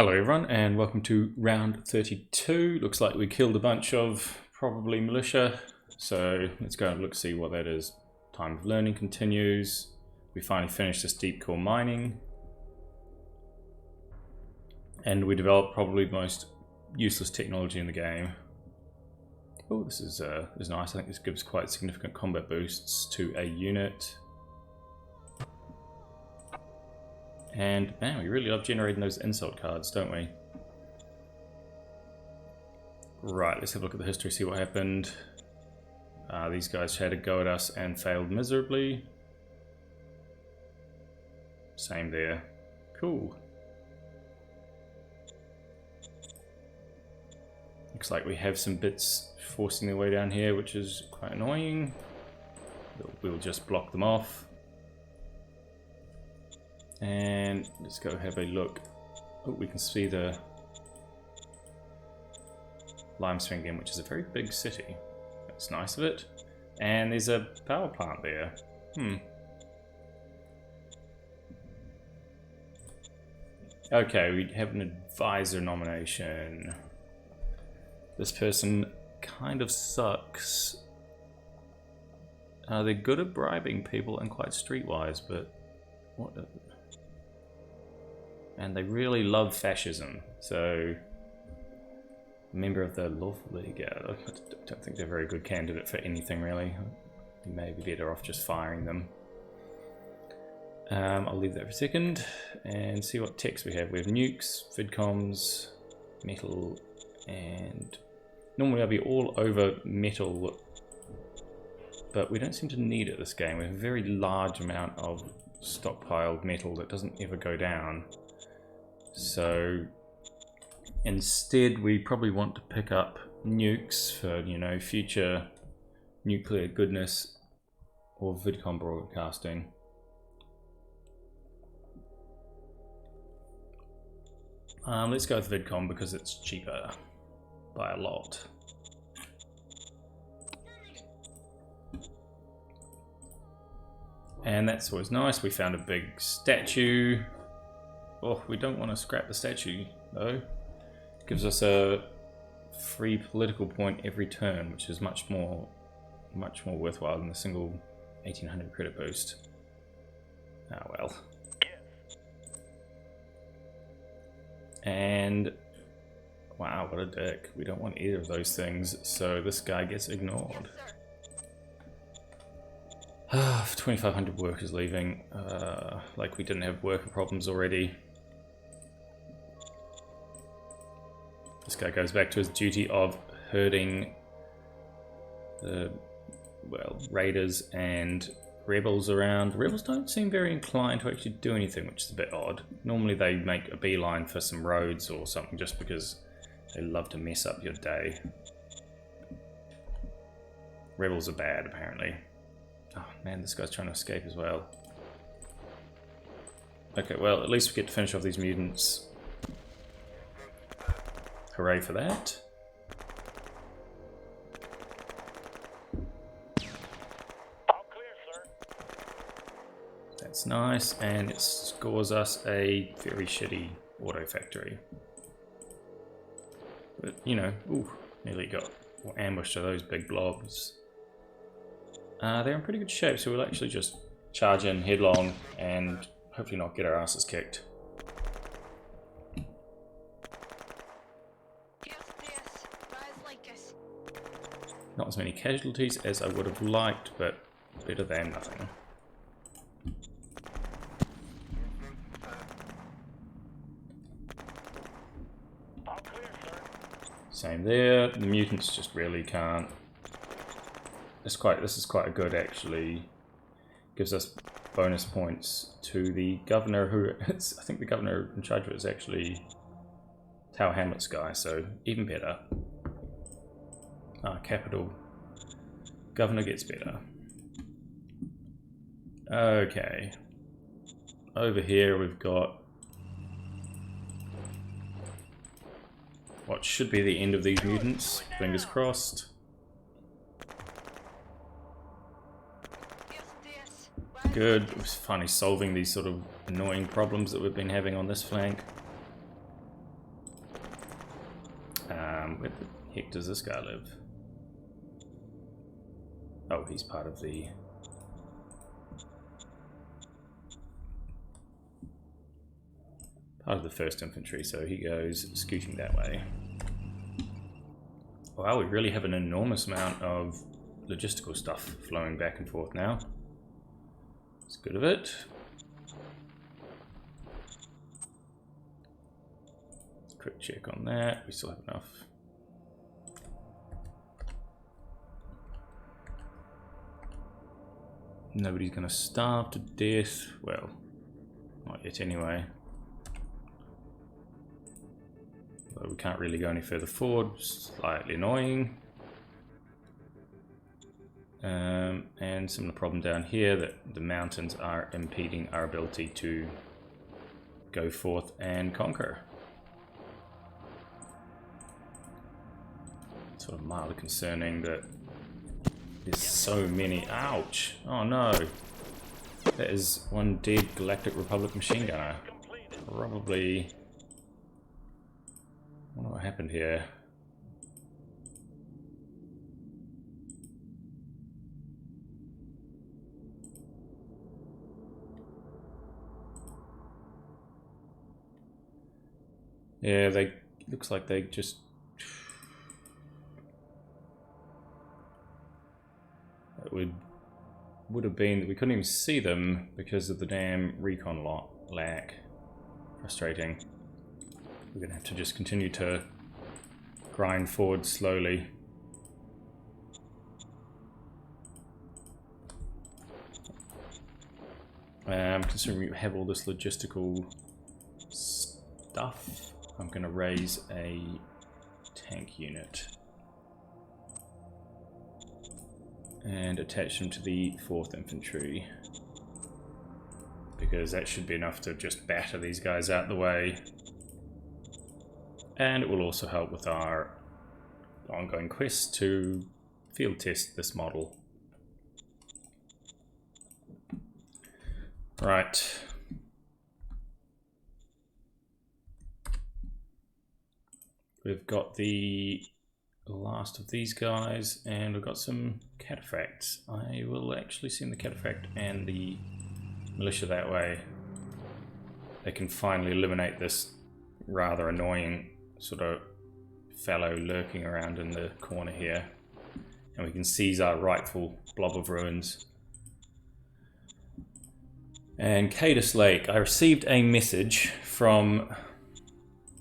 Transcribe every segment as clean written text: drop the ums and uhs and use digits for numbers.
Hello everyone and welcome to round 32. Looks like we killed a bunch of probably militia, so let's go and look see what that is. Time of learning continues. We finally finished this deep core mining and we developed probably the most useless technology in the game. Oh, this is nice. I think this gives quite significant combat boosts to a unit. And man, we really love generating those insult cards, don't we? Right, let's have a look at the history, see what happened. These guys had a go at us and failed miserably. Same there. Cool. Looks like we have some bits forcing their way down here, which is quite annoying. We'll just block them off. And let's go have a look. Oh, we can see the limestone again, which is a very big city. That's nice of it. And there's a power plant there. Okay, we have an advisor nomination. This person kind of sucks. They're good at bribing people and quite streetwise, but what? And they really love fascism, so a member of the Lawful League. I don't think they're a very good candidate for anything really. You may be better off just firing them. I'll leave that for a second and see what techs we have. We have nukes, vidcoms, metal, and normally I'll be all over metal, but we don't seem to need it this game. We have a very large amount of stockpiled metal that doesn't ever go down. So instead we probably want to pick up nukes for, you know, future nuclear goodness or vidcom broadcasting. Let's go with vidcom because it's cheaper by a lot. And that's always nice. We found a big statue. Oh, we don't want to scrap the statue though. It gives us a free political point every turn, which is much more worthwhile than the single 1800 credit boost. Ah well. And wow, what a dick. We don't want either of those things, so this guy gets ignored. 2,500 workers leaving, like we didn't have worker problems already. This guy goes back to his duty of herding the, well, raiders and rebels around. The rebels don't seem very inclined to actually do anything, which is a bit odd. Normally they make a beeline for some roads or something just because they love to mess up your day. Rebels are bad, apparently. Oh man, this guy's trying to escape as well. Okay, well, at least we get to finish off these mutants. Hooray for that. All clear, sir. That's nice, and it scores us a very shitty auto factory. But, you know, ooh, nearly got ambushed to those big blobs. They're in pretty good shape, so we'll actually just charge in headlong and hopefully not get our asses kicked. Not as many casualties as I would have liked, but better than nothing. All clear, sir. Same there. The mutants just really can't. This is quite a good, actually. Gives us bonus points to the governor, who I think the governor in charge of it is actually Tower Hamlet's guy, so even better. Capital. Governor gets better. Okay. Over here we've got what should be the end of these mutants. Fingers crossed. Good. It was finally solving these sort of annoying problems that we've been having on this flank. Where the heck does this guy live? Oh, he's part of the... part of the 1st Infantry, so he goes scooting that way. Wow, we really have an enormous amount of logistical stuff flowing back and forth now. It's good of it. Quick check on that. We still have enough. Nobody's going to starve to death. Well, not yet anyway. But we can't really go any further forward. Slightly annoying. And some of the problem down here that the mountains are impeding our ability to go forth and conquer. It's sort of mildly concerning that there's so many. Ouch! Oh no! That is one dead Galactic Republic machine gunner. Probably. I wonder what happened here. Yeah, they looks like they just it would have been that we couldn't even see them because of the damn recon lack. Frustrating. We're gonna have to just continue to grind forward slowly. Considering we have all this logistical stuff, I'm going to raise a tank unit and attach them to the 4th Infantry, because that should be enough to just batter these guys out the way, and it will also help with our ongoing quest to field test this model. Right. We've got the last of these guys, and we've got some cataphracts. I will actually send the cataphract and the militia that way. They can finally eliminate this rather annoying sort of fellow lurking around in the corner here. And we can seize our rightful blob of ruins. And Cadus Lake, I received a message from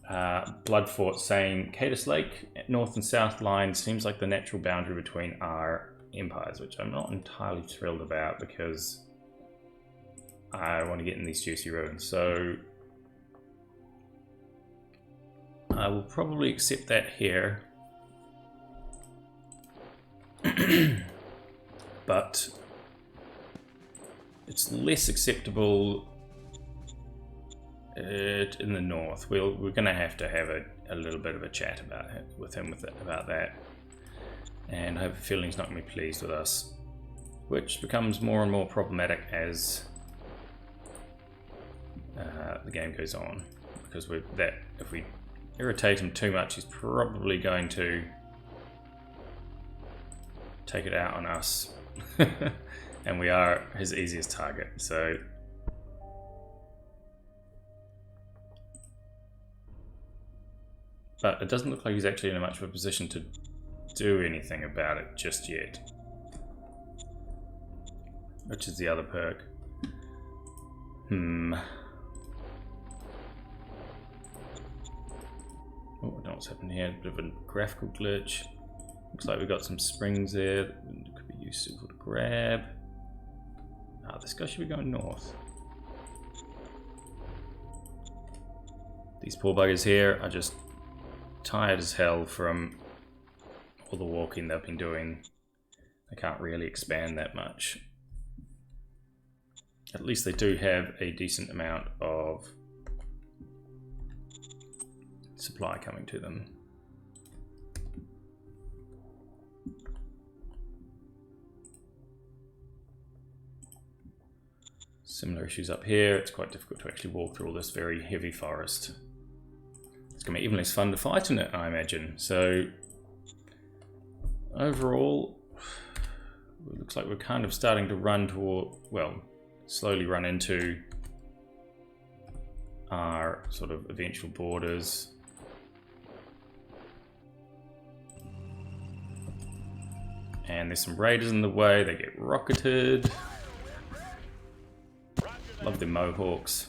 Bloodfort saying Cadus Lake, north and south line, seems like the natural boundary between our empires, which I'm not entirely thrilled about because I want to get in these juicy ruins. So I will probably accept that here. But it's less acceptable in the north. We're going to have a little bit of a chat about it with him about that, and I have a feeling he's not going to be pleased with us, which becomes more and more problematic as the game goes on, because if we irritate him too much, he's probably going to take it out on us. And we are his easiest target, so but it doesn't look like he's actually in much of a position to do anything about it just yet, which is the other perk. Oh, I don't know what's happened here. A bit of a graphical glitch. Looks like we've got some springs there that could be useful to grab. Ah, this guy should be going north. These poor buggers here are just tired as hell from all the walking they've been doing. They can't really expand that much. At least they do have a decent amount of supply coming to them. Similar issues up here. It's quite difficult to actually walk through all this very heavy forest. it's going to be even less fun to fight in it, I imagine. So overall, it looks like we're kind of starting to run toward, well, slowly run into our sort of eventual borders. And there's some raiders in the way, they get rocketed. Love the mohawks.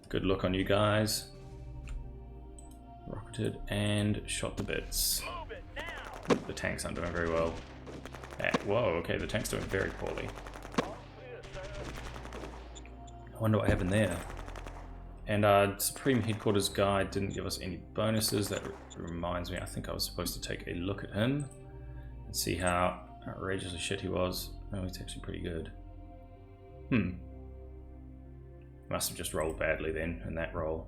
Good look on you guys. Rocketed and shot to bits. The tanks aren't doing very well. Whoa, okay, the tank's doing very poorly. I wonder what happened there. And our Supreme Headquarters guy didn't give us any bonuses. That reminds me, I think I was supposed to take a look at him and see how outrageously shit he was. Oh, he's actually pretty good. Must have just rolled badly then in that roll.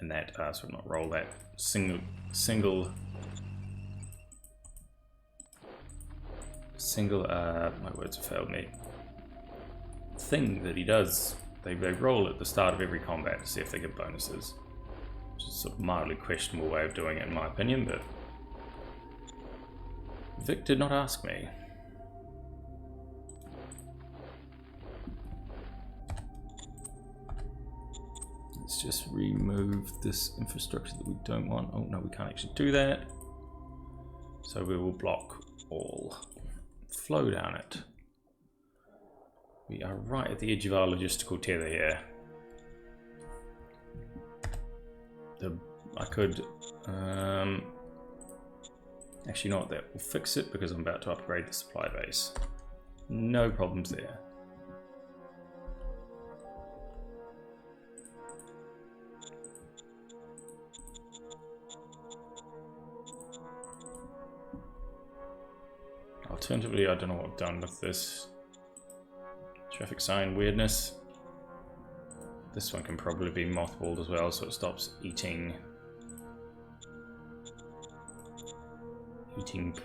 In that, sorry, not roll, that single, my words have failed me. Thing that he does, they roll at the start of every combat to see if they get bonuses. Which is a sort of mildly questionable way of doing it in my opinion, but Vic did not ask me. Let's just remove this infrastructure that we don't want. Oh no, we can't actually do that. So we will block all flow down it. We are right at the edge of our logistical tether here. I could actually not that will fix it because I'm about to upgrade the supply base. No problems there. Alternatively, I don't know what I've done with this traffic sign weirdness. This one can probably be mothballed as well, so it stops eating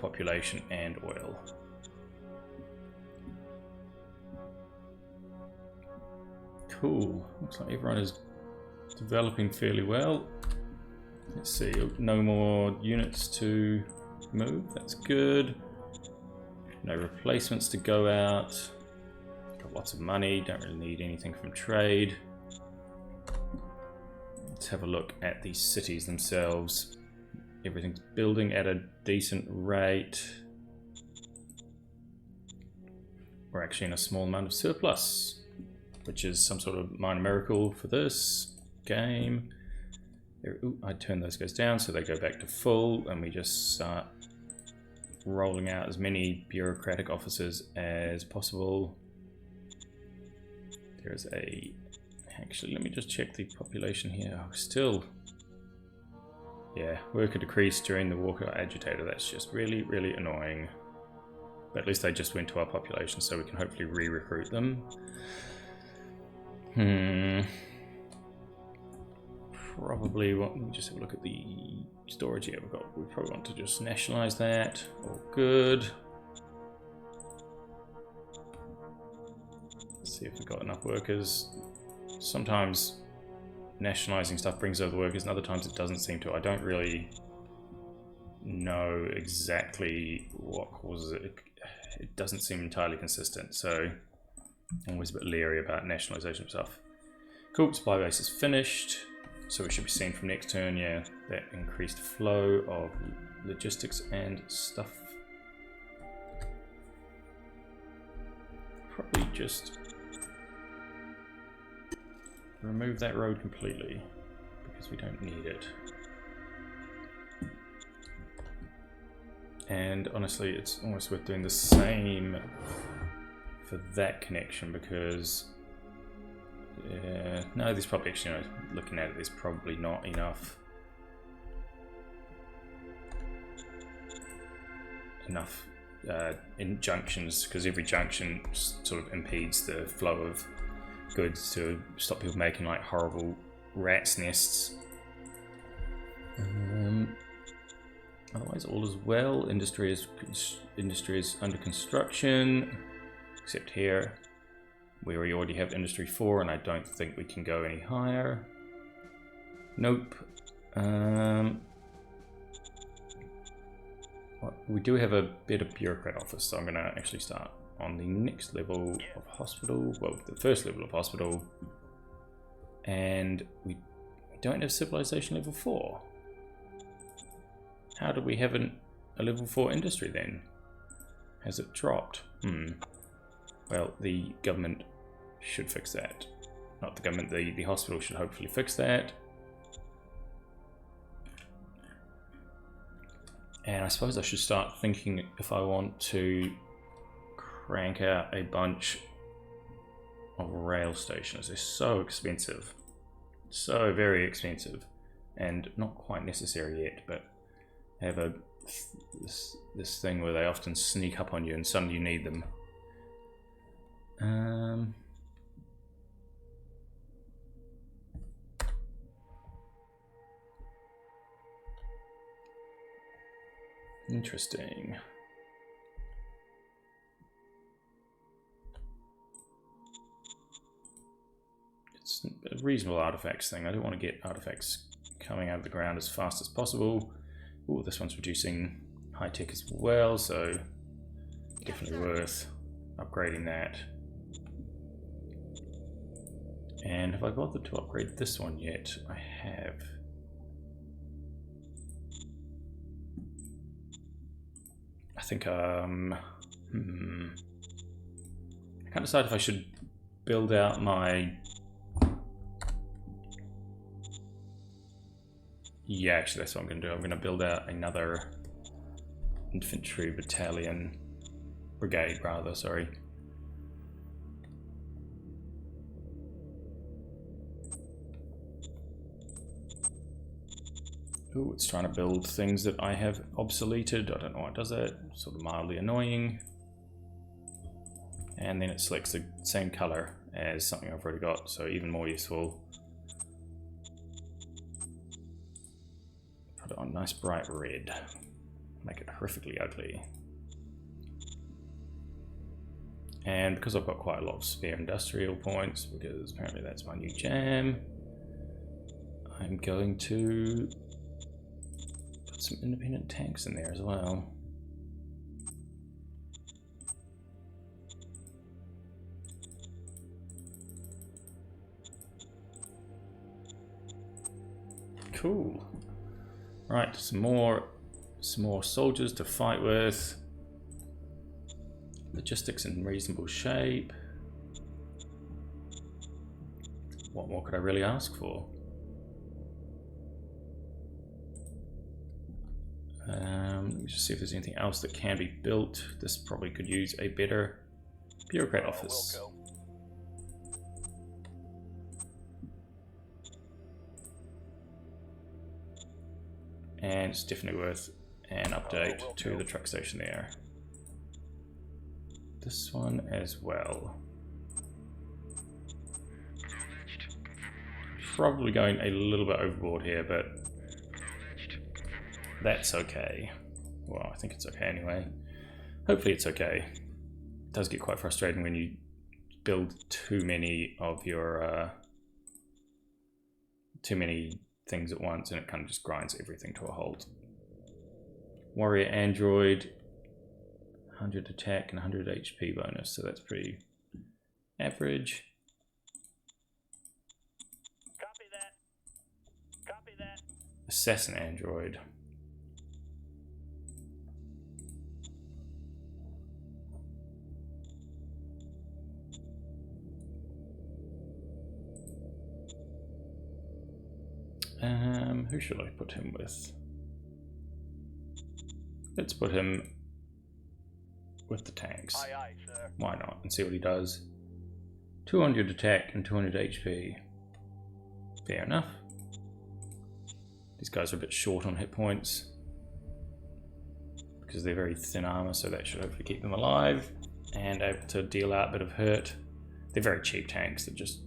population and oil. Cool. Looks like everyone is developing fairly well. Let's see, no more units to move. That's good. No replacements to go out. Got lots of money, don't really need anything from trade. Let's have a look at the cities themselves. Everything's building at a decent rate. We're actually in a small amount of surplus, which is some sort of minor miracle for this game. Ooh, I turn those guys down so they go back to full, and we just start rolling out as many bureaucratic officers as possible. There's a... Actually, let me just check the population here. Oh, still... Yeah, worker decreased during the walker agitator. That's just really, really annoying. But at least they just went to our population, so we can hopefully re-recruit them. Probably want... Let me just have a look at the storage here we've got. We probably want to just nationalize that. All good. Let's see if we've got enough workers. Sometimes nationalizing stuff brings over the workers, and other times it doesn't seem to. I don't really know exactly what causes it. It doesn't seem entirely consistent, so I'm always a bit leery about nationalization stuff. Cool, supply base is finished. So we should be seeing from next turn, yeah, that increased flow of logistics and stuff. Probably just remove that road completely because we don't need it. And honestly, it's almost worth doing the same for that connection because no, there's probably actually, looking at it, there's probably not enough in junctions, because every junction sort of impedes the flow of goods to stop people making like horrible rat's nests. Otherwise, all is well. Industry is under construction, except here. We already have Industry 4, and I don't think we can go any higher. Nope. We do have a better bureaucrat office, so I'm going to actually start on the next level of hospital. Well, the first level of hospital. And we don't have civilization level 4. How do we have a level 4 industry then? Has it dropped? Well, the government should fix that. Not the government, the hospital should hopefully fix that. And I suppose I should start thinking if I want to crank out a bunch of rail stations. They're so expensive. So very expensive. And not quite necessary yet, but have this thing where they often sneak up on you and suddenly you need them. Interesting. It's a reasonable artifacts thing. I don't want to get artifacts coming out of the ground as fast as possible. Ooh, this one's reducing high tech as well, so definitely worth upgrading that. And have I bothered to upgrade this one yet? I have. I think I can't decide if I should build out my... Yeah, actually that's what I'm going to do. I'm going to build out another infantry battalion, brigade rather, sorry. Ooh, it's trying to build things that I have obsoleted. I don't know why it does that. Sort of mildly annoying. And then it selects the same color as something I've already got, so even more useful. Put it on nice bright red. Make it horrifically ugly. And because I've got quite a lot of spare industrial points, because apparently that's my new jam, I'm going to put some independent tanks in there as well. Cool. Right, some more soldiers to fight with. Logistics in reasonable shape. What more could I really ask for? Let me just see if there's anything else that can be built. This probably could use a better bureaucrat office. And it's definitely worth an update to the truck station there. This one as well. Probably going a little bit overboard here, but that's okay. Well, I think it's okay anyway. Hopefully it's okay. It does get quite frustrating when you build too many of your too many things at once and it kind of just grinds everything to a halt. Warrior android, 100 attack and 100 HP bonus, so that's pretty average. Copy that. Copy that. Assassin android. Who should I put him with? Let's put him with the tanks. Aye, aye, sir. Why not? And see what he does. 200 attack and 200 HP. Fair enough. These guys are a bit short on hit points because they're very thin armor, so that should hopefully keep them alive and able to deal out a bit of hurt. They're very cheap tanks. They're just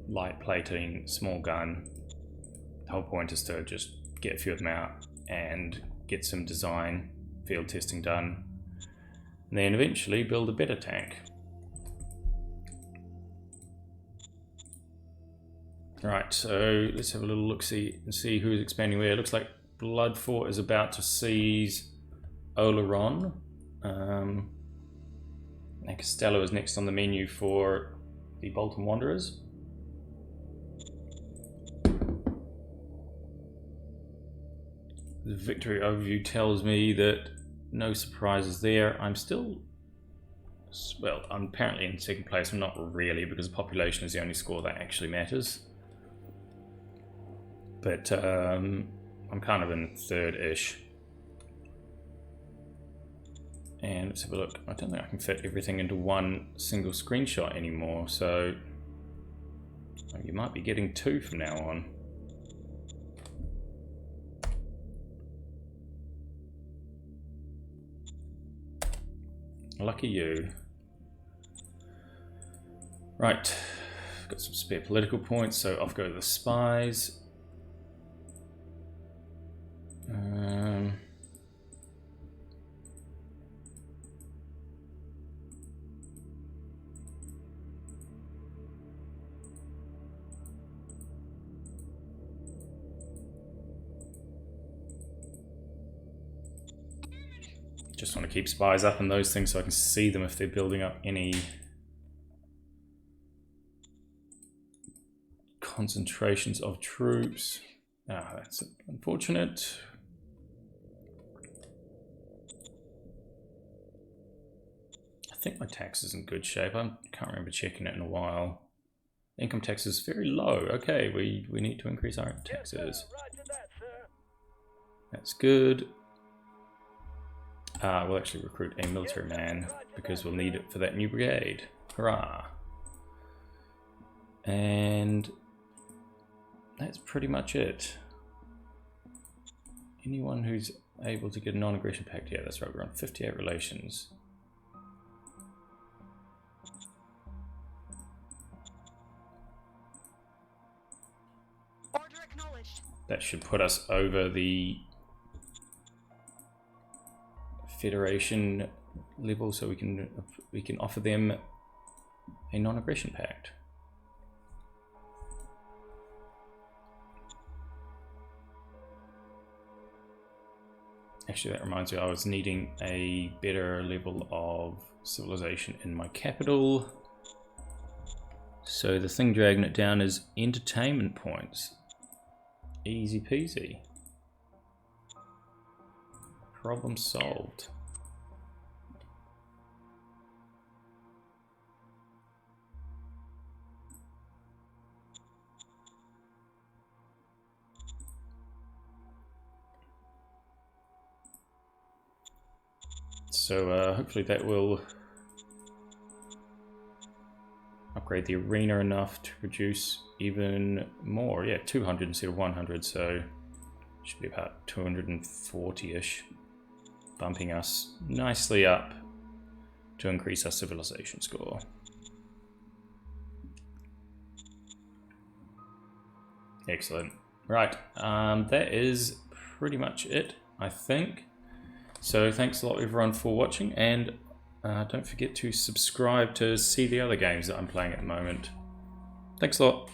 light plating, small gun. The whole point is to just get a few of them out and get some design field testing done, and then eventually build a better tank. Right, so let's have a little look-see and see who's expanding where. It looks like Bloodfort is about to seize Oleron. And Costello is next on the menu for the Bolton Wanderers. The victory overview tells me that no surprises there. I'm still, well, I'm apparently in second place. I'm not really, because population is the only score that actually matters. But I'm kind of in third-ish. And let's have a look. I don't think I can fit everything into one single screenshot anymore, so you might be getting 2 from now on. Lucky you. Right, got some spare political points, so off go the spies. Just want to keep spies up and those things so I can see them if they're building up any concentrations of troops. Ah, that's unfortunate. I think my tax is in good shape. I can't remember checking it in a while. Income tax is very low. Okay, we need to increase our taxes. That's good. We'll actually recruit a military man because we'll need it for that new brigade. Hurrah! And that's pretty much it. Anyone who's able to get a non-aggression pact? Yeah, that's right, we're on 58 relations. Order acknowledged. That should put us over the Federation level, so we can offer them a non-aggression pact. Actually, that reminds me, I was needing a better level of civilization in my capital. So the thing dragging it down is entertainment points. Easy peasy. Problem solved. So hopefully that will upgrade the arena enough to produce even more. Yeah, 200 instead of 100, so should be about 240-ish. Bumping us nicely up to increase our civilization score. Excellent. Right, that is pretty much it, I think. So thanks a lot everyone for watching, and don't forget to subscribe to see the other games that I'm playing at the moment. Thanks a lot.